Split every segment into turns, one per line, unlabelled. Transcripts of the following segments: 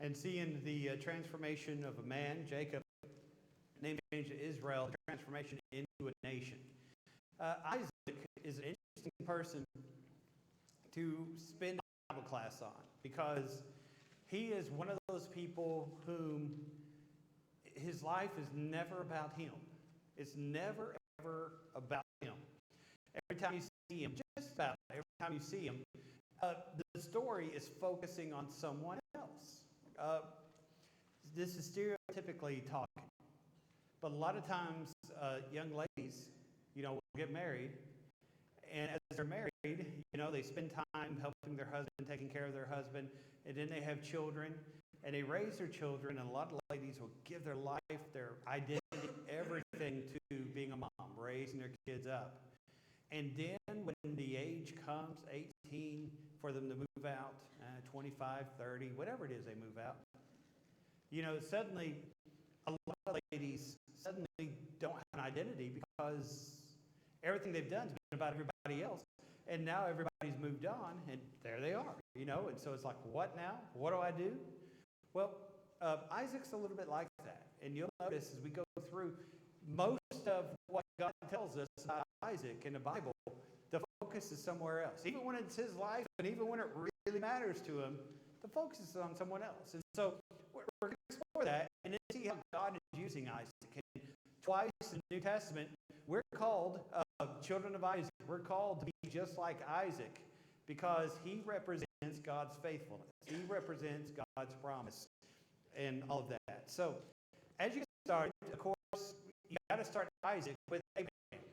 and seeing the transformation of a man, Jacob, named change to Israel, transformation into a nation. Isaac is an interesting person to spend a Bible class on because he is one of those people whom his life is never about him. It's never, ever about him. Every time you see him, just about every time you see him, the story is focusing on someone else. This is stereotypically talking. But a lot of times, young ladies, will get married, and as they're married, they spend time helping their husband, taking care of their husband, and then they have children, and they raise their children, and a lot of ladies will give their life, their identity, everything to being a mom, raising their kids up. And then when the age comes, 18, for them to move out, 25, 30, whatever it is they move out, suddenly a lot of ladies suddenly don't have an identity because everything they've done has been about everybody else. And now everybody's moved on, and there they are, and so it's like, what now? What do I do? Well, Isaac's a little bit like that. And you'll notice as we go through, most of what God tells us about Isaac in the Bible, the focus is somewhere else. Even when it's his life, and even when it really matters to him, the focus is on someone else. And so we're going to explore that and then see how God is using Isaac. And twice in the New Testament, we're called children of Isaac. We're called to be just like Isaac because he represents God's faithfulness. He represents God's promise and all of that. So as you get started, of course, you got to start Isaac with Abraham.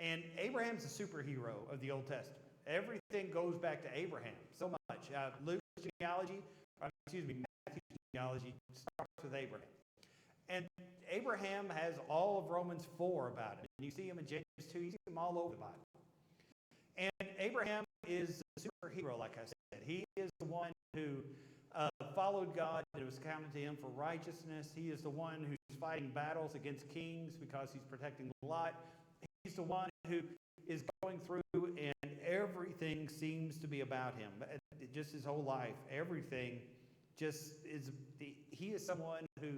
And Abraham's a superhero of the Old Testament. Everything goes back to Abraham so much. Luke's genealogy, Matthew's genealogy starts with Abraham. And Abraham has all of Romans 4 about him. And you see him in James 2. You see him all over the Bible. And Abraham is a superhero, like I said. He is the one who followed God and it was counted to him for righteousness. He is the one who's fighting battles against kings because he's protecting Lot. He's the one who is going through and everything seems to be about him. Just his whole life, everything just is, he is someone who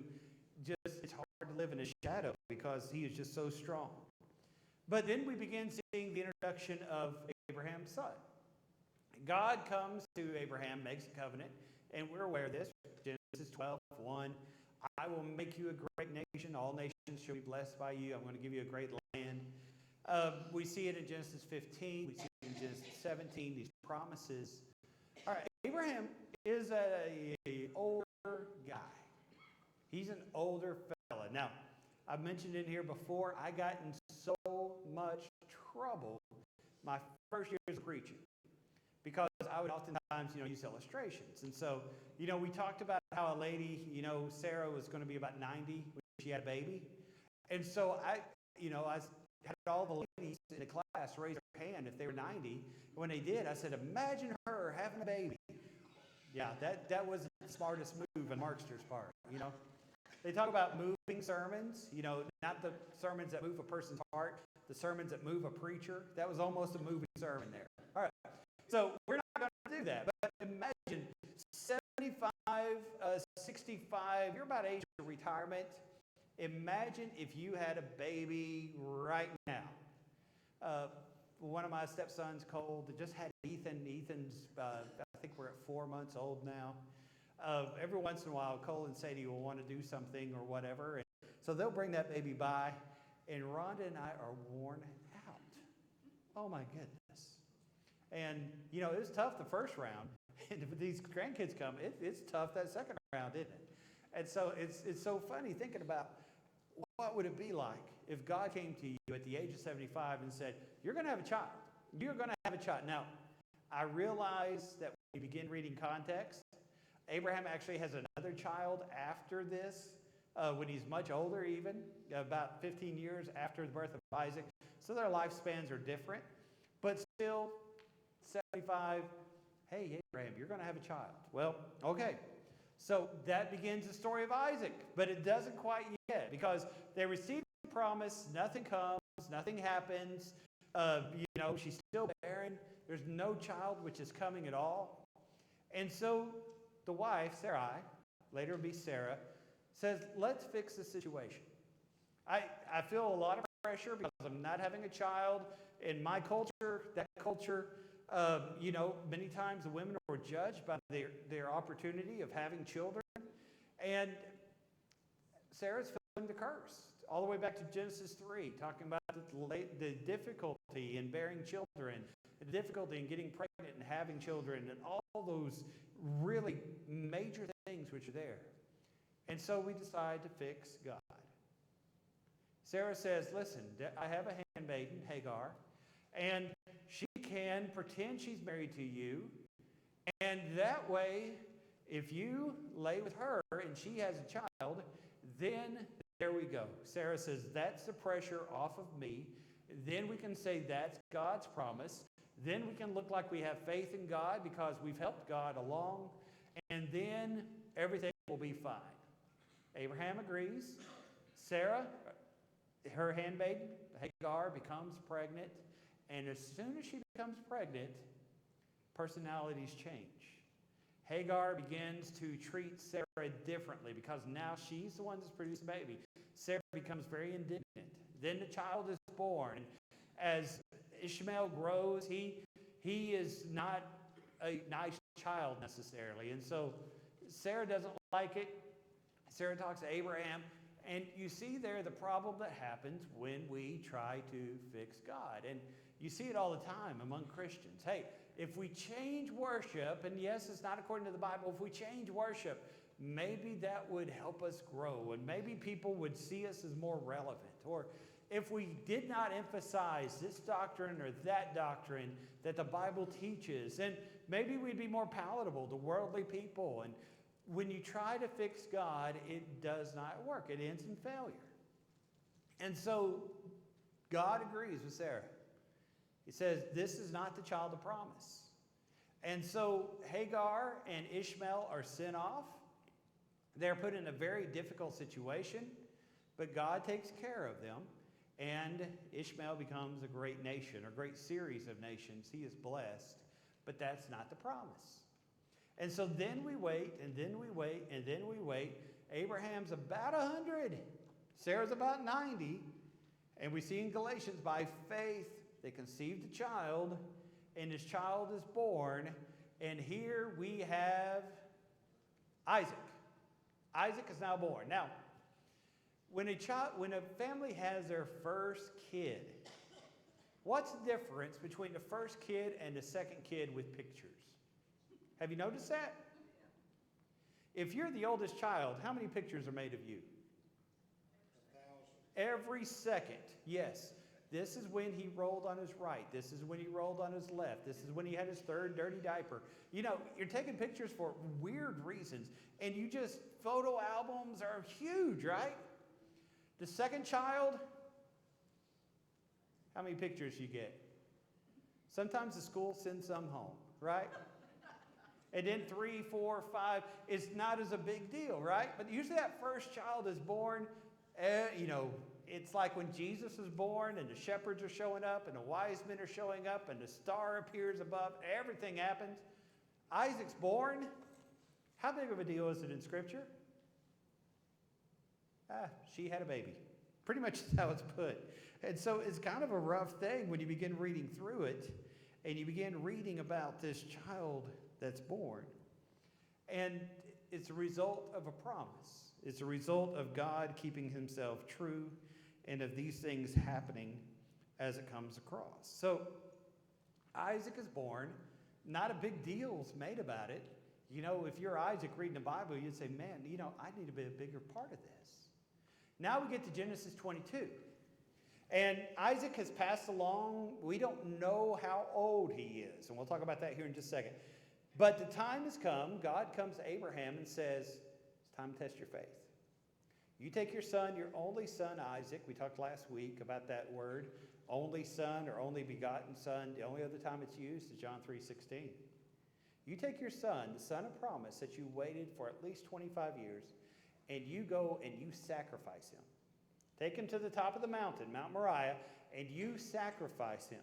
just, it's hard to live in his shadow because he is just so strong. But then we begin seeing the introduction of Abraham's son. God comes to Abraham, makes a covenant, and we're aware of this. Genesis 12:1. I will make you a great nation. All nations shall be blessed by you. I'm going to give you a great land. We see it in Genesis 15. We see it in Genesis 17, these promises. All right, Abraham is an older guy. He's an older fella. Now, I've mentioned in here before, I got in so much trouble my first year as a preacher because I would oftentimes, use illustrations. And so, we talked about how a lady, Sarah was going to be about 90 when she had a baby. And so I had all the ladies in the class raise their hand if they were 90. When they did, I said, imagine her having a baby. Yeah, that wasn't the smartest move on Markster's part, They talk about moving sermons, not the sermons that move a person's heart, the sermons that move a preacher. That was almost a moving sermon there. All right, so we're not going to do that. But imagine 75, 65, you're about age of retirement. Imagine if you had a baby right now. One of my stepsons, Cole, just had Ethan. Ethan's, I think we're at 4 months old now. Every once in a while, Cole and Sadie will want to do something or whatever. And so they'll bring that baby by, and Rhonda and I are worn out. Oh, my goodness. And, it was tough the first round. And if these grandkids come, it's tough that second round, isn't it? And so it's so funny thinking about what would it be like if God came to you at the age of 75 and said, you're going to have a child. You're going to have a child. Now, I realize that when we begin reading context, Abraham actually has another child after this, when he's much older even, about 15 years after the birth of Isaac. So their lifespans are different. But still, 75, hey, Abraham, you're going to have a child. Well, okay. So that begins the story of Isaac. But it doesn't quite yet because they receive the promise, nothing comes, nothing happens. She's still barren. There's no child which is coming at all. And so the wife, Sarai, later it'll be Sarah, says, let's fix the situation. I feel a lot of pressure because I'm not having a child. In my culture, that culture, many times the women were judged by their opportunity of having children. And Sarah's feeling the curse. All the way back to Genesis 3, talking about the difficulty in bearing children, the difficulty in getting pregnant and having children, and all those really major things which are there. And so we decide to fix God. Sarah says, listen, I have a handmaiden, Hagar, and she can pretend she's married to you, and that way, if you lay with her and she has a child, then there we go. Sarah says, that's the pressure off of me. Then we can say that's God's promise. Then we can look like we have faith in God because we've helped God along. And then everything will be fine. Abraham agrees. Sarah, her handmaiden, Hagar, becomes pregnant. And as soon as she becomes pregnant, personalities change. Hagar begins to treat Sarah differently because now she's the one that's produced the baby. Sarah becomes very indignant. Then the child is born. As Ishmael grows, he is not a nice child necessarily. And so Sarah doesn't like it. Sarah talks to Abraham. And you see there the problem that happens when we try to fix God. And you see it all the time among Christians. Hey, if we change worship, and yes, it's not according to the Bible, if we change worship, maybe that would help us grow, and maybe people would see us as more relevant. Or if we did not emphasize this doctrine or that doctrine that the Bible teaches, then maybe we'd be more palatable to worldly people. And when you try to fix God, it does not work. It ends in failure. And so God agrees with Sarah. He says, this is not the child of promise. And so Hagar and Ishmael are sent off. They're put in a very difficult situation, but God takes care of them. And Ishmael becomes a great nation, or a great series of nations. He is blessed, but that's not the promise. And so then we wait, and then we wait, and then we wait. Abraham's about 100. Sarah's about 90. And we see in Galatians, by faith, they conceived a child, and this child is born. And here we have Isaac. Isaac is now born. Now, when a family has their first kid, what's the difference between the first kid and the second kid with pictures? Have you noticed that? If you're the oldest child, how many pictures are made of you? 1,000. Every second, yes. This is when he rolled on his right. This is when he rolled on his left. This is when he had his third dirty diaper. You know, you're taking pictures for weird reasons. And photo albums are huge, right? The second child, how many pictures you get? Sometimes the school sends some home, right? And then 3, 4, 5, it's not as a big deal, right? But usually that first child is born, it's like when Jesus was born and the shepherds are showing up and the wise men are showing up and the star appears above. Everything happens. Isaac's born. How big of a deal is it in Scripture? She had a baby. Pretty much that's how it's put. And so it's kind of a rough thing when you begin reading through it and you begin reading about this child that's born. And it's a result of a promise. It's a result of God keeping himself true and of these things happening as it comes across. So Isaac is born. Not a big deal's made about it. You know, if you're Isaac reading the Bible, you'd say, man, I need to be a bigger part of this. Now we get to Genesis 22. And Isaac has passed along. We don't know how old he is. And we'll talk about that here in just a second. But the time has come. God comes to Abraham and says, it's time to test your faith. You take your son, your only son, Isaac. We talked last week about that word. Only son or only begotten son. The only other time it's used is John 3:16. You take your son, the son of promise that you waited for at least 25 years, and you go and you sacrifice him. Take him to the top of the mountain, Mount Moriah, and you sacrifice him.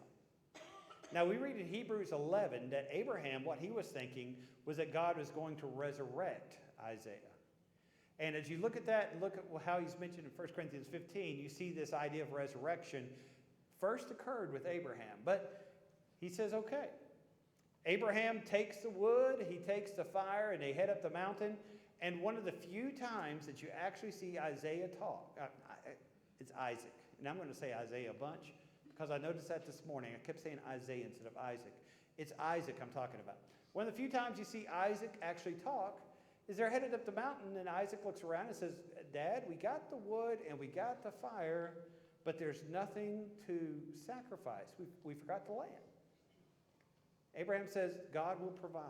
Now we read in Hebrews 11 that Abraham, what he was thinking was that God was going to resurrect Isaiah. And as you look at that and look at how he's mentioned in 1 Corinthians 15, you see this idea of resurrection first occurred with Abraham. But he says, okay. Abraham takes the wood, he takes the fire, and they head up the mountain. And one of the few times that you actually see Isaiah talk, it's Isaac. And I'm going to say Isaiah a bunch because I noticed that this morning. I kept saying Isaiah instead of Isaac. It's Isaac I'm talking about. One of the few times you see Isaac actually talk is they're headed up the mountain, and Isaac looks around and says, Dad, we got the wood and we got the fire, but there's nothing to sacrifice. We forgot the lamb. Abraham says, God will provide.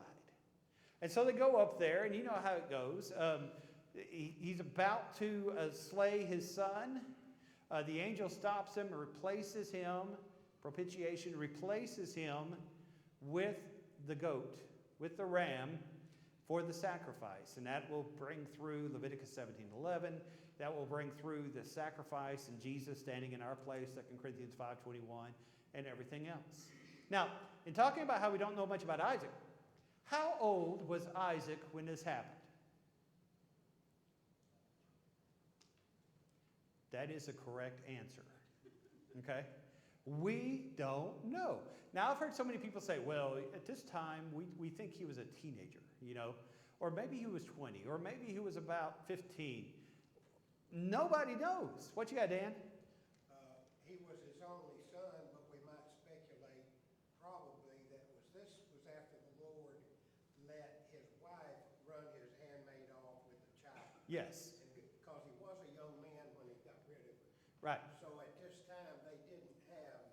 And so they go up there, and you know how it goes. He's about to slay his son. The angel stops him and replaces him, propitiation, replaces him with the goat, with the ram, for the sacrifice. And that will bring through Leviticus 17:11. That will bring through the sacrifice and Jesus standing in our place, 2 Corinthians 5:21, and everything else. Now, in talking about how we don't know much about Isaac, how old was Isaac when this happened? That is a correct answer. Okay? We don't know. Now, I've heard so many people say, well, at this time, we think he was a teenager, or maybe he was 20, or maybe he was about 15. Nobody knows. What you got, Dan?
He was his only son, but we might speculate probably that this was after the Lord let his wife run his handmaid off with the child.
Yes.
Because he was a young man when he got rid of her.
Right.
So at this time, they didn't have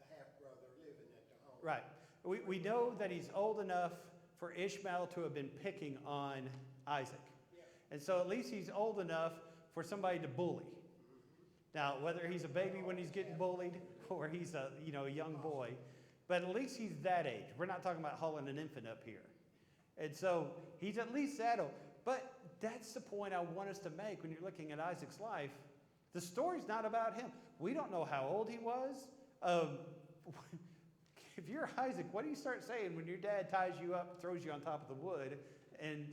the half-brother living at the home.
Right. We know that he's old enough for Ishmael to have been picking on Isaac.
Yeah.
And so at least he's old enough for somebody to bully. Now, whether he's a baby when he's getting bullied or he's a young boy, but at least he's that age. We're not talking about hauling an infant up here. And so he's at least that old. But that's the point I want us to make when you're looking at Isaac's life. The story's not about him. We don't know how old he was. If you're Isaac, what do you start saying when your dad ties you up, throws you on top of the wood, and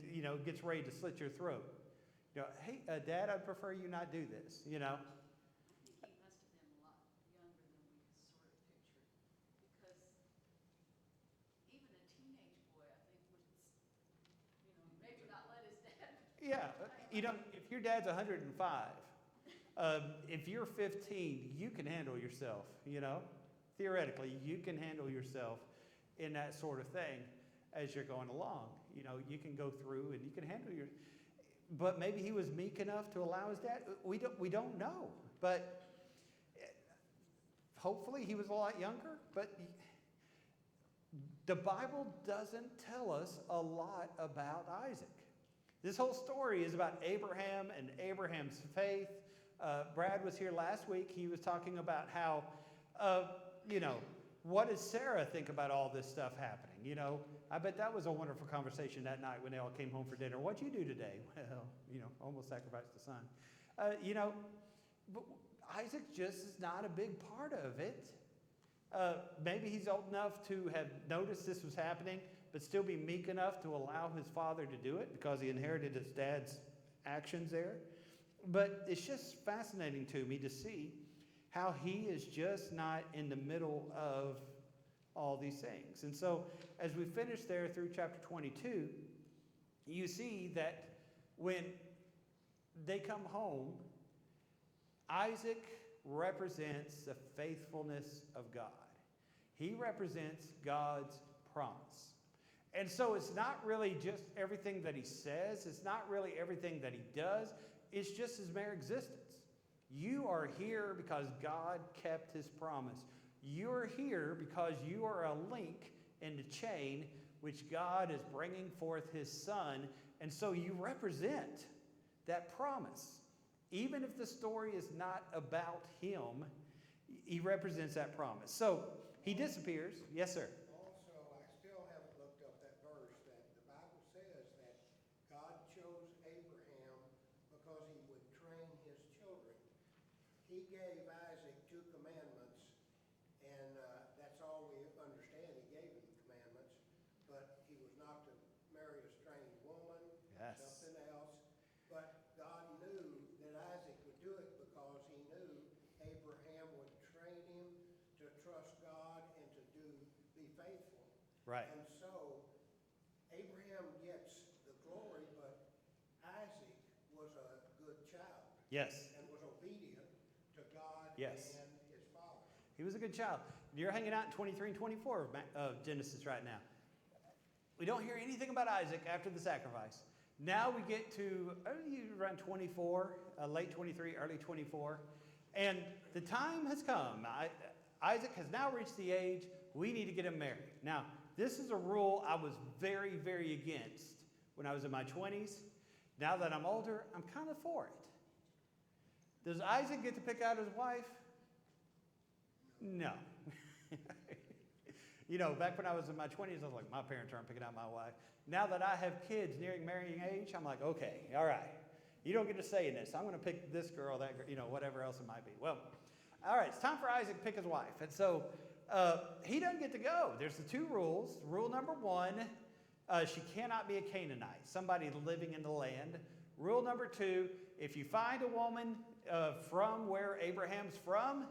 gets ready to slit your throat? Hey, Dad, I'd prefer you not do this.
He must have been a lot younger than we could sort of picture, because even a teenage boy, I think, would, maybe not let his dad.
Yeah, if your dad's 105, if you're 15, you can handle yourself. Theoretically, you can handle yourself in that sort of thing as you're going along. You can go through and you can handle your. But maybe he was meek enough to allow his dad. We don't know. But hopefully he was a lot younger. But the Bible doesn't tell us a lot about Isaac. This whole story is about Abraham and Abraham's faith. Brad was here last week. He was talking about how, what does Sarah think about all this stuff happening? I bet that was a wonderful conversation that night when they all came home for dinner. What'd you do today? Well, almost sacrificed the son. But Isaac just is not a big part of it. Maybe he's old enough to have noticed this was happening, but still be meek enough to allow his father to do it because he inherited his dad's actions there. But it's just fascinating to me to see how he is just not in the middle of all these things. And so as we finish there through chapter 22, you see that when they come home, Isaac represents the faithfulness of God. He represents God's promise. And so it's not really just everything that he says. It's not really everything that he does. It's just his mere existence. You are here because God kept his promise. You're here because you are a link in the chain which God is bringing forth his son. And so you represent that promise. Even if the story is not about him, he represents that promise. So he disappears. Yes, sir.
Also, I still haven't looked up that verse that the Bible says that God chose Abraham because he would train his children. He gave Isaac 2 commandments, and that's all we understand. He gave him the commandments, but he was not to marry a strange woman,
Yes.
something else. But God
Right.
And so Abraham gets the glory, but Isaac was a good child.
Yes.
And was obedient to God
Yes.
and his father.
He was a good child. You're hanging out in 23 and 24 of Genesis right now. We don't hear anything about Isaac after the sacrifice. Now we get to around 24, late 23, early 24. And the time has come. Isaac has now reached the age we need to get him married. Now, this is a rule I was very, very against when I was in my 20s. Now that I'm older, I'm kind of for it. Does Isaac get to pick out his wife? No. You know, back when I was in my 20s, I was like, my parents aren't picking out my wife. Now that I have kids nearing marrying age, I'm like, okay, all right. You don't get to say in this. I'm going to pick this girl, that girl, you know, whatever else it might be. Well, all right, it's time for Isaac to pick his wife. And so he doesn't get to go. There's the two rules. Rule number one, she cannot be a Canaanite, somebody living in the land. Rule number two, if you find a woman from where Abraham's from,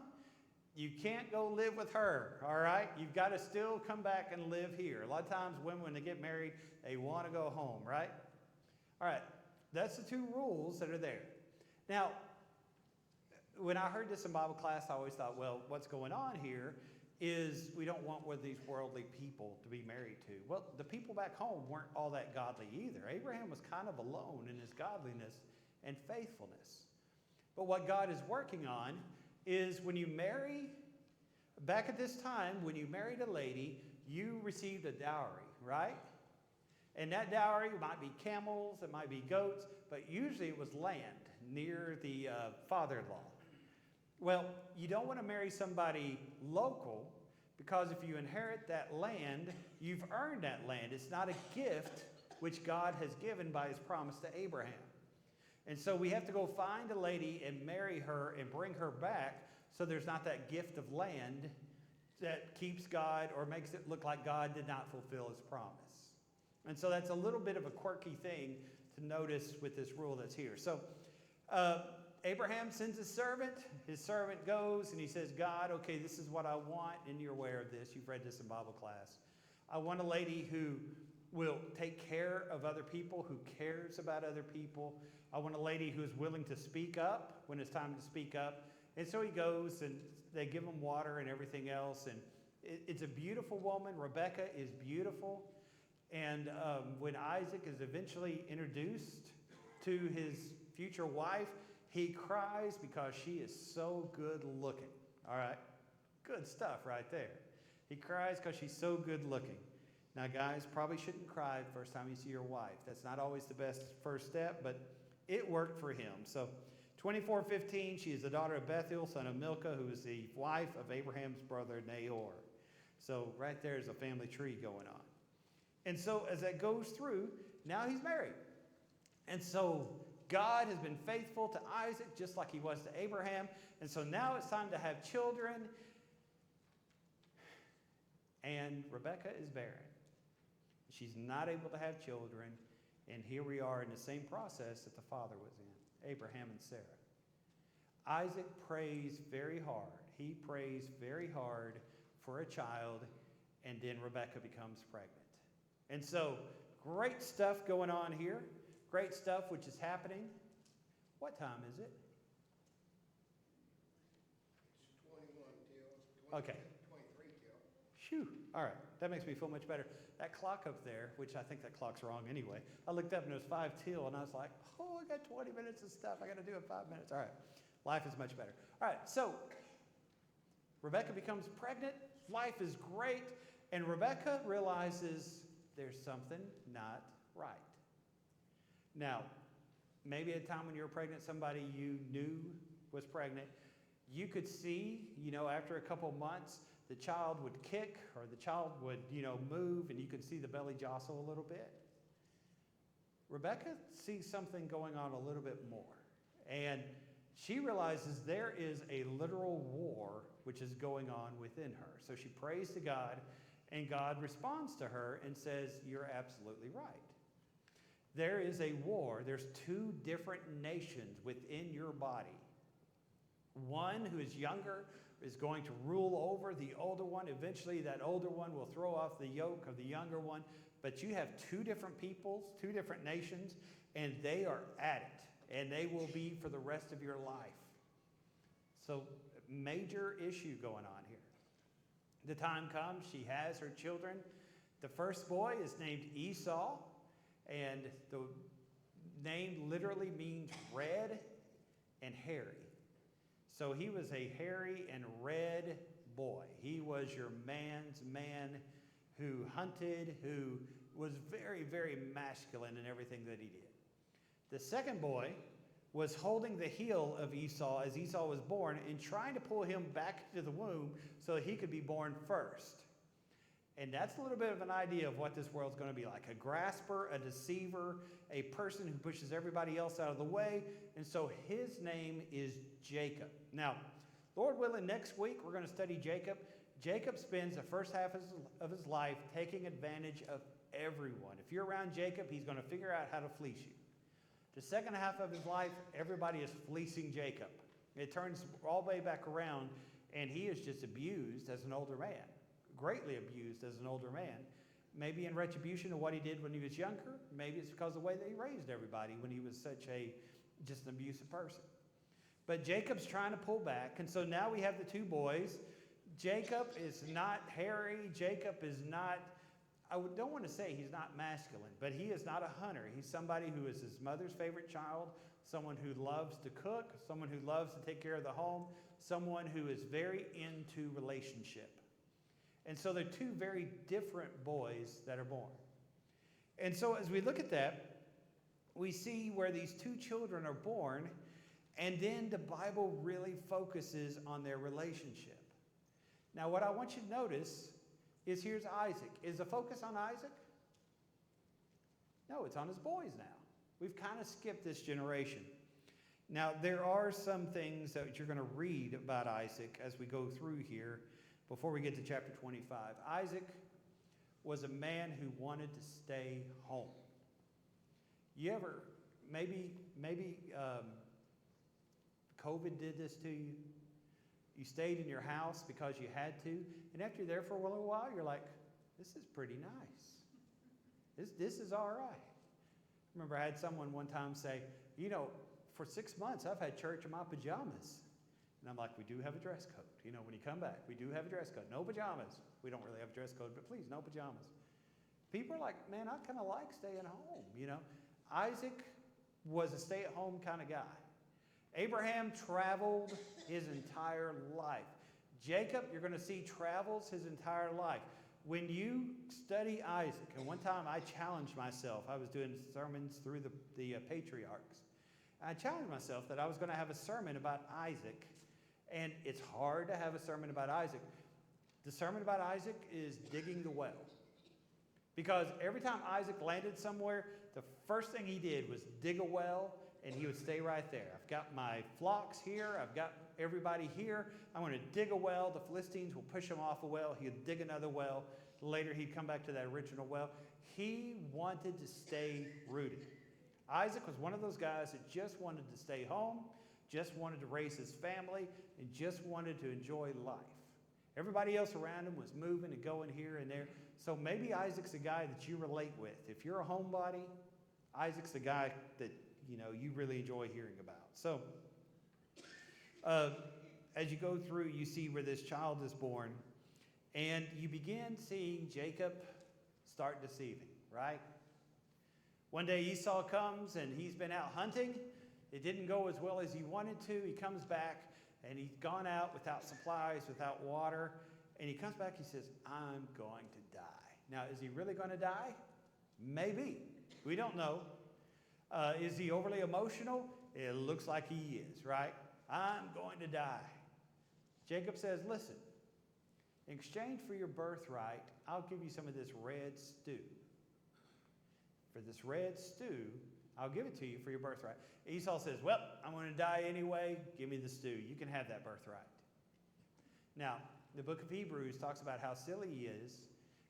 you can't go live with her, all right? You've got to still come back and live here. A lot of times women, when they get married, they want to go home, right? All right, that's the two rules that are there. Now, when I heard this in Bible class, I always thought, well, what's going on here is we don't want one of these worldly people to be married to. Well, the people back home weren't all that godly either. Abraham was kind of alone in his godliness and faithfulness. But what God is working on is when you marry, back at this time, when you married a lady, you received a dowry, right? And that dowry might be camels, it might be goats, but usually it was land near the father-in-law. Well, you don't want to marry somebody local because if you inherit that land, you've earned that land. It's not a gift which God has given by his promise to Abraham. And so we have to go find a lady and marry her and bring her back so there's not that gift of land that keeps God or makes it look like God did not fulfill his promise. And so that's a little bit of a quirky thing to notice with this rule that's here. So Abraham sends his servant goes and he says, God, okay, this is what I want, and you're aware of this. You've read this in Bible class. I want a lady who will take care of other people, who cares about other people. I want a lady who's willing to speak up when it's time to speak up. And so he goes and they give him water and everything else. And it's a beautiful woman. Rebecca is beautiful. And when Isaac is eventually introduced to his future wife, he cries because she is so good looking. All right? Good stuff right there. He cries because she's so good looking. Now, guys, probably shouldn't cry the first time you see your wife. That's not always the best first step, but it worked for him. So 24:15, she is the daughter of Bethuel, son of Milcah, who is the wife of Abraham's brother Nahor. So right there is a family tree going on. And so as that goes through, now he's married. And so God has been faithful to Isaac just like he was to Abraham. And so now it's time to have children. And Rebecca is barren. She's not able to have children. And here we are in the same process that the father was in, Abraham and Sarah. Isaac prays very hard. He prays very hard for a child, and then Rebecca becomes pregnant. And so, great stuff going on here. Great stuff which is happening. What time is it?
It's 21 till,
Okay.
23 till.
Phew. All right. That makes me feel much better. That clock up there, which I think that clock's wrong anyway, I looked up and it was 5 till, and I was like, oh, I got 20 minutes of stuff I got to do in 5 minutes. All right. Life is much better. All right. So, Rebecca becomes pregnant. Life is great. And Rebecca realizes there's something not right. Now, maybe at a time when you were pregnant, somebody you knew was pregnant, you could see, after a couple months, the child would kick or the child would, move, and you could see the belly jostle a little bit. Rebecca sees something going on a little bit more. And she realizes there is a literal war which is going on within her. So she prays to God, and God responds to her and says, you're absolutely right. There is a war. There's two different nations within your body One who is younger is going to rule over the older one. Eventually, that older one will throw off the yoke of the younger one. But you have two different peoples, two different nations, and they are at it. And they will be for the rest of your life. So, major issue going on here. The time comes, she has her children. The first boy is named Esau, and the name literally means red and hairy. So he was a hairy and red boy. He was your man's man who hunted, who was very, very masculine in everything that he did. The second boy was holding the heel of Esau as Esau was born and trying to pull him back into the womb so that he could be born first. And that's a little bit of an idea of what this world's going to be like. A grasper, a deceiver, a person who pushes everybody else out of the way. And so his name is Jacob. Now, Lord willing, next week we're going to study Jacob. Jacob spends the first half of his life taking advantage of everyone. If you're around Jacob, he's going to figure out how to fleece you. The second half of his life, everybody is fleecing Jacob. It turns all the way back around, and he is just abused as an older man, greatly abused as an older man. Maybe in retribution of what he did when he was younger. Maybe it's because of the way that he raised everybody when he was just an abusive person. But Jacob's trying to pull back, and so now we have the two boys. Jacob is not hairy. Jacob is not, I don't want to say he's not masculine, but he is not a hunter. He's somebody who is his mother's favorite child, someone who loves to cook, someone who loves to take care of the home, someone who is very into relationship. And so they're two very different boys that are born. And so as we look at that, we see where these two children are born, and then the Bible really focuses on their relationship. Now, what I want you to notice is here's Isaac. Is the focus on Isaac? No, it's on his boys now. We've kind of skipped this generation. Now, there are some things that you're going to read about Isaac as we go through here before we get to chapter 25. Isaac was a man who wanted to stay home. You ever, maybe COVID did this to you. You stayed in your house because you had to, and after you're there for a little while, you're like, this is pretty nice. This is all right. I remember I had someone one time say, for 6 months I've had church in my pajamas. And I'm like, we do have a dress code. When you come back, we do have a dress code. No pajamas. We don't really have a dress code, but please, no pajamas. People are like, man, I kind of like staying home, Isaac was a stay-at-home kind of guy. Abraham traveled his entire life. Jacob, you're going to see, travels his entire life. When you study Isaac, and one time I challenged myself, I was doing sermons through the patriarchs. I challenged myself that I was going to have a sermon about Isaac, and it's hard to have a sermon about Isaac. The sermon about Isaac is digging the well. Because every time Isaac landed somewhere, the first thing he did was dig a well, and he would stay right there. I've got my flocks here. I've got everybody here. I'm going to dig a well. The Philistines will push him off a well. He'd dig another well. Later, he'd come back to that original well. He wanted to stay rooted. Isaac was one of those guys that just wanted to stay home, just wanted to raise his family, and just wanted to enjoy life. Everybody else around him was moving and going here and there. So maybe Isaac's a guy that you relate with. If you're a homebody, Isaac's a guy that you really enjoy hearing about. So, as you go through, you see where this child is born, and you begin seeing Jacob start deceiving, right? One day Esau comes, and he's been out hunting. It didn't go as well as he wanted to. He comes back, and he's gone out without supplies, without water, and he comes back, he says, I'm going to die. Now, is he really going to die? Maybe. We don't know. Is he overly emotional? It looks like he is, right? I'm going to die. Jacob says, listen, in exchange for your birthright, I'll give you some of this red stew. For this red stew, I'll give it to you for your birthright. Esau says, well, I'm going to die anyway. Give me the stew. You can have that birthright. Now, the book of Hebrews talks about how silly he is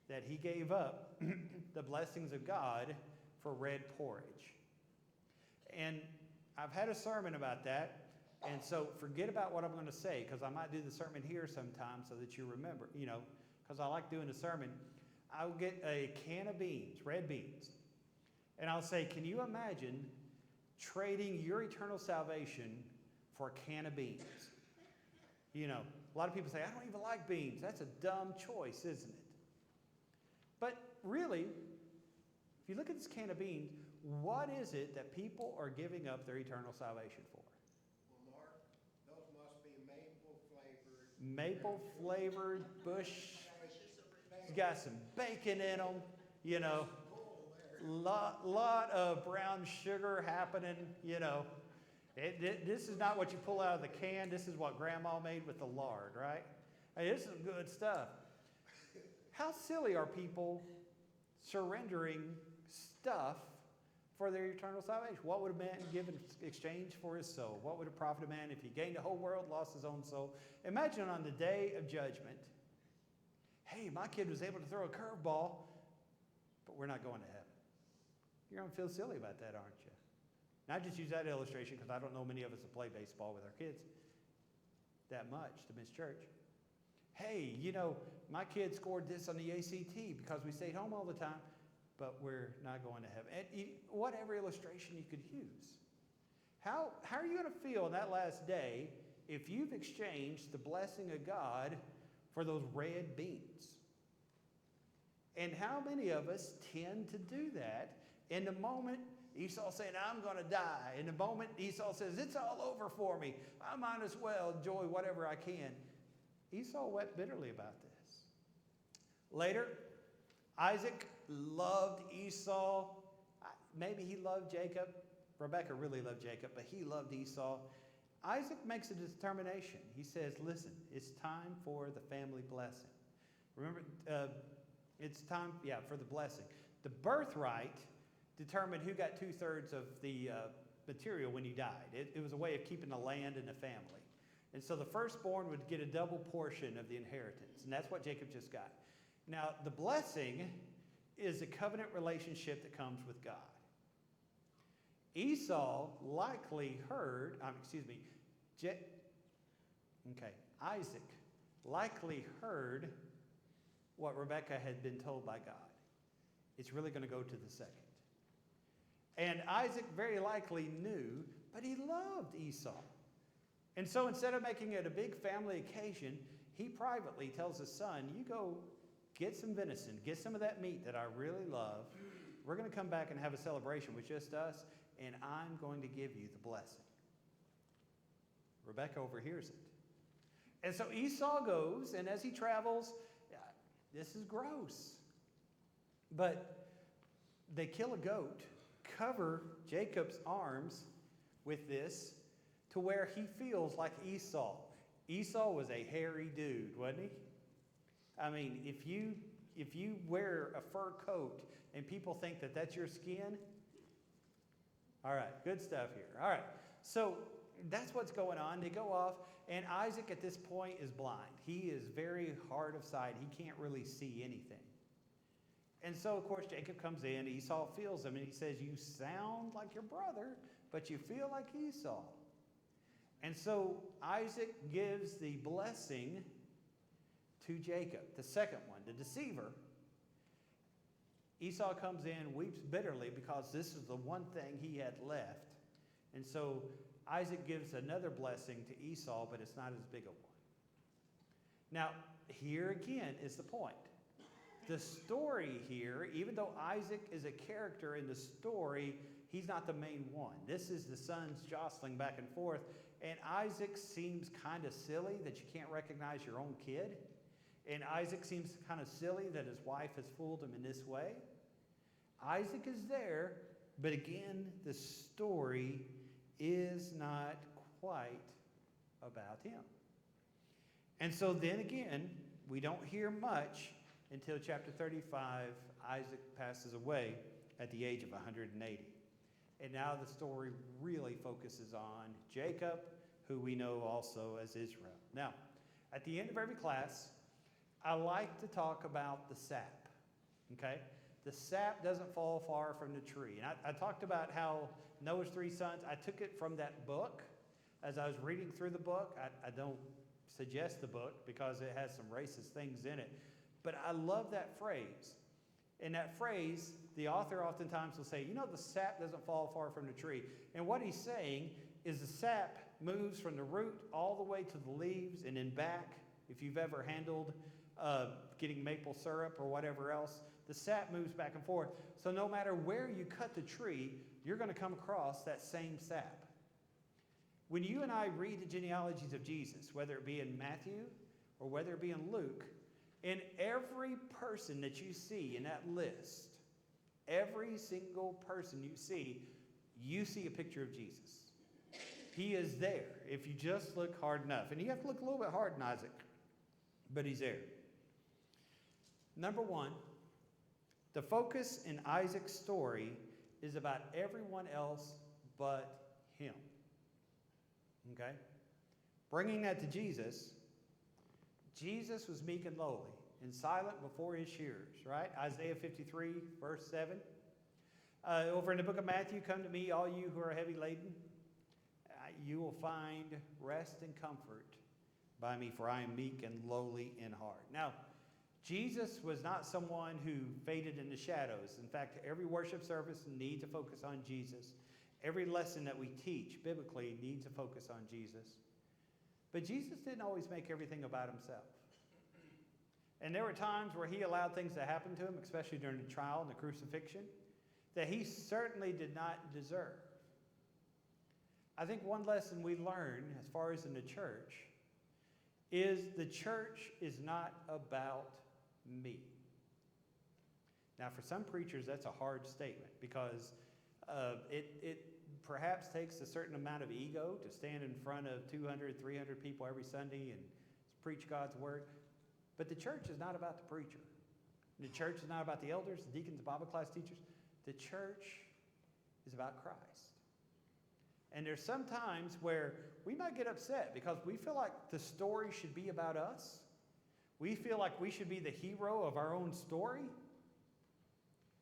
that he gave up the blessings of God for red porridge. And I've had a sermon about that. And so forget about what I'm going to say, because I might do the sermon here sometime so that you remember, because I like doing the sermon. I'll get a can of beans, red beans, and I'll say, can you imagine trading your eternal salvation for a can of beans? A lot of people say, I don't even like beans. That's a dumb choice, isn't it? But really, if you look at this can of beans, what is it that people are giving up their eternal salvation for?
Well, Mark, those must be maple flavored.
Maple flavored Bush. It's got some bacon in them, lot of brown sugar happening, This is not what you pull out of the can. This is what Grandma made with the lard, right? Hey, this is good stuff. How silly are people surrendering stuff for their eternal salvation? What would a man give in exchange for his soul? What would it profit a man if he gained the whole world, lost his own soul? Imagine on the day of judgment, hey, my kid was able to throw a curveball, but we're not going to heaven. You're going to feel silly about that, aren't you? And I just use that illustration because I don't know many of us that play baseball with our kids that much to miss church. Hey, my kid scored this on the ACT because we stayed home all the time, but we're not going to heaven. And whatever illustration you could use. How are you going to feel in that last day if you've exchanged the blessing of God for those red beans? And how many of us tend to do that in the moment Esau saying, I'm going to die. In the moment Esau says, it's all over for me. I might as well enjoy whatever I can. Esau wept bitterly about this. Later, Isaac loved Esau. Maybe he loved Jacob. Rebekah really loved Jacob, but he loved Esau. Isaac makes a determination. He says, listen, it's time for the family blessing. Remember, it's time, for the blessing. The birthright determined who got 2/3 of the material when he died. It was a way of keeping the land in the family. And so the firstborn would get a double portion of the inheritance, and that's what Jacob just got. Now, the blessing is a covenant relationship that comes with God. Esau likely heard, Isaac likely heard what Rebekah had been told by God. It's really going to go to the second. And Isaac very likely knew, but he loved Esau. And so instead of making it a big family occasion, he privately tells his son, you go get some venison, get some of that meat that I really love. We're going to come back and have a celebration with just us, and I'm going to give you the blessing. Rebekah overhears it. And so Esau goes, and as he travels, this is gross. But they kill a goat, cover Jacob's arms with this to where he feels like Esau. Esau was a hairy dude, wasn't he? I mean, if you wear a fur coat and people think that that's your skin, all right, good stuff here. All right, so that's what's going on. They go off, and Isaac at this point is blind. He is very hard of sight. He can't really see anything. And so, of course, Jacob comes in. Esau feels him, and he says, you sound like your brother, but you feel like Esau. And so Isaac gives the blessing to Jacob, the second one, the deceiver. Esau comes in, weeps bitterly because this is the one thing he had left. And so Isaac gives another blessing to Esau, but it's not as big a one. Now, here again is the point. The story here, even though Isaac is a character in the story, he's not the main one. This is the sons jostling back and forth. And Isaac seems kind of silly that you can't recognize your own kid. And Isaac seems kind of silly that his wife has fooled him in this way. Isaac is there, but again, the story is not quite about him. And so then again, we don't hear much until chapter 35. Isaac passes away at the age of 180. And now the story really focuses on Jacob, who we know also as Israel. Now, at the end of every class, I like to talk about the sap, okay? The sap doesn't fall far from the tree. And I talked about how Noah's 3 sons, I took it from that book As I was reading through the book, I don't suggest the book because it has some racist things in it, but I love that phrase. In that phrase, the author oftentimes will say, the sap doesn't fall far from the tree. And what he's saying is the sap moves from the root all the way to the leaves and then back. If you've ever handled getting maple syrup or whatever else, the sap moves back and forth. So no matter where you cut the tree, you're going to come across that same sap. When you and I read the genealogies of Jesus, whether it be in Matthew or whether it be in Luke, in every person that you see in that list, every single person you see a picture of Jesus. He is there if you just look hard enough. And you have to look a little bit hard in Isaac, but he's there. Number one, the focus in Isaac's story is about everyone else but him. Okay? Bringing that to Jesus, Jesus was meek and lowly and silent before his shearers, right? Isaiah 53, verse 7. Over in the book of Matthew, come to me, all you who are heavy laden. You will find rest and comfort by me, for I am meek and lowly in heart. Now, Jesus was not someone who faded in the shadows. In fact, every worship service needs to focus on Jesus. Every lesson that we teach biblically needs to focus on Jesus. But Jesus didn't always make everything about himself. And there were times where he allowed things to happen to him, especially during the trial and the crucifixion, that he certainly did not deserve. I think one lesson we learn as far as in the church is the church is not about me. Now, for some preachers, that's a hard statement because it perhaps takes a certain amount of ego to stand in front of 200, 300 people every Sunday and preach God's word. But the church is not about the preacher. The church is not about the elders, the deacons, the Bible class teachers. The church is about Christ. And there's some times where we might get upset because we feel like the story should be about us. We feel like we should be the hero of our own story.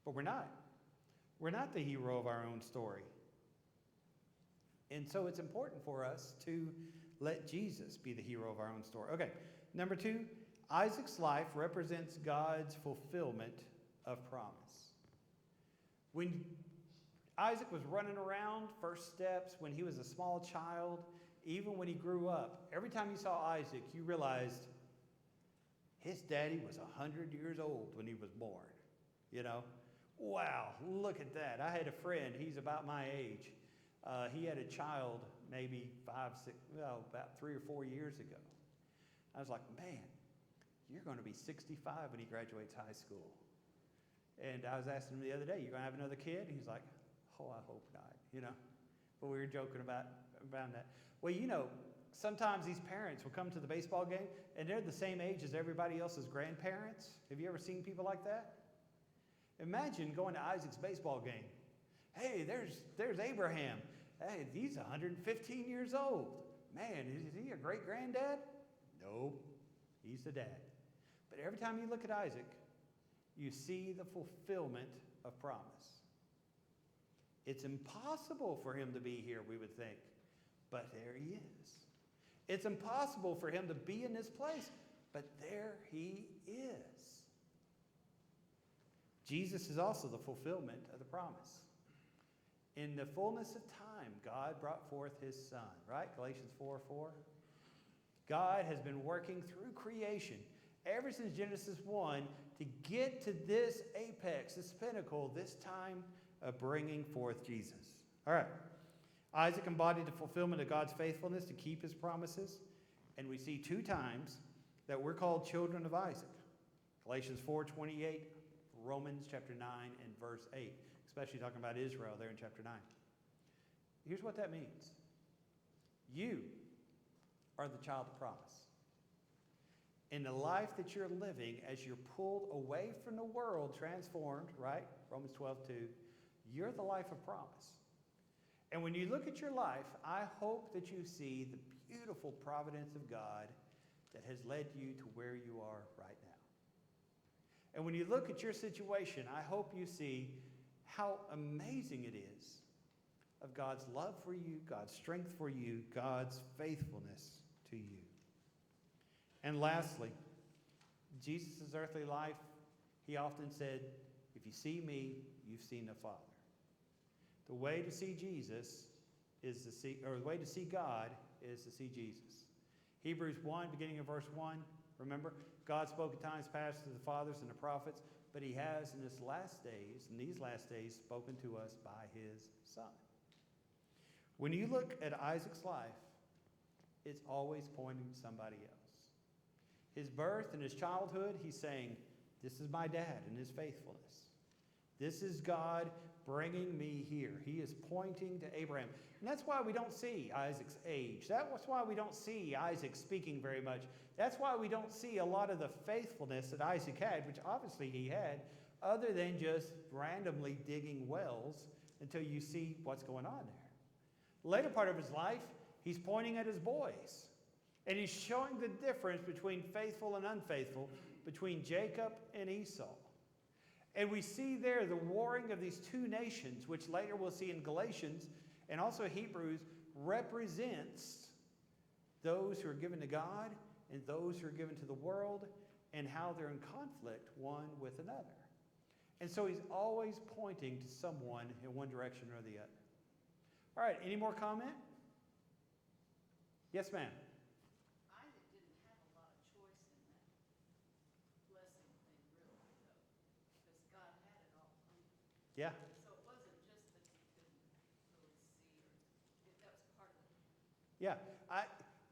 But we're not. We're not the hero of our own story. And so it's important for us to let Jesus be the hero of our own story. Okay, number two, Isaac's life represents God's fulfillment of promise. When Isaac was running around, first steps, when he was a small child, even when he grew up, every time you saw Isaac, you realized his daddy was 100 years old when he was born. Wow, look at that. I had a friend, he's about my age. He had a child maybe about 3 or 4 years ago. I was like, man, you're going to be 65 when he graduates high school. And I was asking him the other day, you going to have another kid? He's like, oh, I hope not, But we were joking about that. Well, sometimes these parents will come to the baseball game, and they're the same age as everybody else's grandparents. Have you ever seen people like that? Imagine going to Isaac's baseball game. Hey, there's Abraham. Hey, he's 115 years old. Man, is he a great-granddad? Nope, he's the dad. But every time you look at Isaac, you see the fulfillment of promise. It's impossible for him to be here, we would think, but there he is. It's impossible for him to be in this place, but there he is. Jesus is also the fulfillment of the promise. In the fullness of time, God brought forth his Son, right? Galatians 4:4. God has been working through creation ever since Genesis 1 to get to this apex, this pinnacle, this time of bringing forth Jesus. All right. Isaac embodied the fulfillment of God's faithfulness to keep his promises, and we see 2 times that we're called children of Isaac. Galatians 4:28, Romans chapter 9 and verse 8, especially talking about Israel there in chapter 9. Here's what that means. You are the child of promise. In the life that you're living, as you're pulled away from the world, transformed, right? Romans 12:2, you're the life of promise. And when you look at your life, I hope that you see the beautiful providence of God that has led you to where you are right now. And when you look at your situation, I hope you see how amazing it is of God's love for you, God's strength for you, God's faithfulness to you. And lastly, Jesus' earthly life, he often said, if you see me, you've seen the Father. The way to see Jesus is to see, or the way to see God is to see Jesus. Hebrews 1, beginning of verse 1, remember, God spoke at times past to the fathers and the prophets, but he has in these last days, spoken to us by his Son. When you look at Isaac's life, it's always pointing to somebody else. His birth and his childhood, he's saying, this is my dad and his faithfulness. This is God bringing me here. He is pointing to Abraham. And that's why we don't see Isaac's age. That's why we don't see Isaac speaking very much. That's why we don't see a lot of the faithfulness that Isaac had, which obviously he had, other than just randomly digging wells until you see what's going on there. Later part of his life, he's pointing at his boys. And he's showing the difference between faithful and unfaithful, between Jacob and Esau. And we see there the warring of these two nations, which later we'll see in Galatians and also Hebrews, represents those who are given to God and those who are given to the world, and how they're in conflict one with another. And so he's always pointing to someone in one direction or the other. All right, any more comment? Yes, ma'am.
Isaac didn't have a lot of choice in that blessing thing, really, though, because God had it all planned.
Yeah.
So it wasn't just that he couldn't really see, or that was part of it.
Yeah,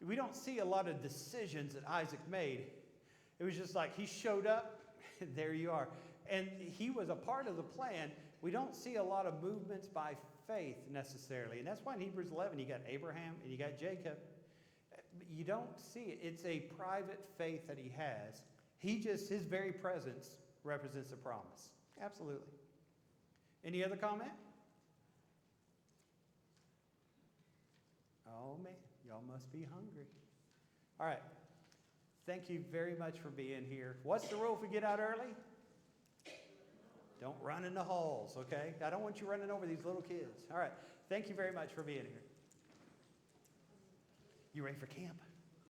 we don't see a lot of decisions that Isaac made. It was just like he showed up, there you are. And he was a part of the plan. We don't see a lot of movements by faith necessarily. And that's why in Hebrews 11 you got Abraham and you got Jacob. You don't see it. It's a private faith that he has. His very presence represents a promise. Absolutely. Any other comment? Oh man, y'all must be hungry. All right. Thank you very much for being here. What's the rule if we get out early? Don't run in the halls, okay? I don't want you running over these little kids. All right. Thank you very much for being here. You ready for camp?